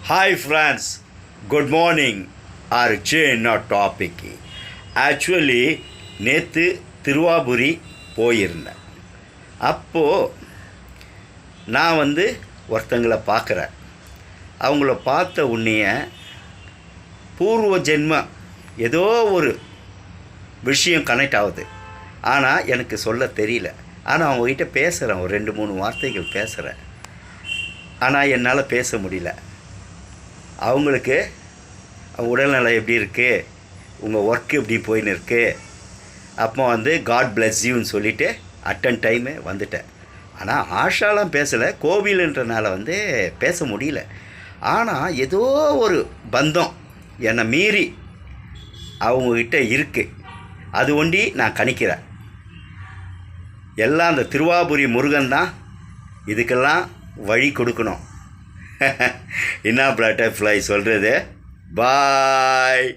Hi friends, good morning. Our chain topic actually நேற்று திருவாபுரி போயிருந்தேன். அப்போது நான் ஒருத்தங்களை பார்க்குறேன். அவங்கள பார்த்த உன்னைய பூர்வ ஜென்ம ஏதோ ஒரு விஷயம் கனெக்ட் ஆகுது. ஆனால் எனக்கு சொல்ல தெரியல. ஆனால் அவங்ககிட்ட பேசுகிறேன், ஒரு 2-3 வார்த்தைகள் பேசுகிறேன். ஆனால் என்னால் பேச முடியல. அவங்களுக்கு உடல்நலம் எப்படி இருக்குது, உங்கள் ஒர்க்கு எப்படி போயின்னு இருக்குது. அப்போ காட் பிளஸ் யூன்னு சொல்லிவிட்டு அட்டன் டைமு வந்துட்டேன். ஆனால் ஆஷாலாம் பேசலை, கோவில்ன்றனால பேச முடியல. ஆனால் ஏதோ ஒரு பந்தம் என்னை மீறி அவங்கக்கிட்ட இருக்குது. அது ஒண்டி நான் கணிக்கிறேன். எல்லாம் அந்த திருவாபுரி முருகன் தான் இதுக்கெல்லாம் வழி கொடுக்கணும். என்ன பட்டர்ஃப்ளை சொல்கிறது. பாய்.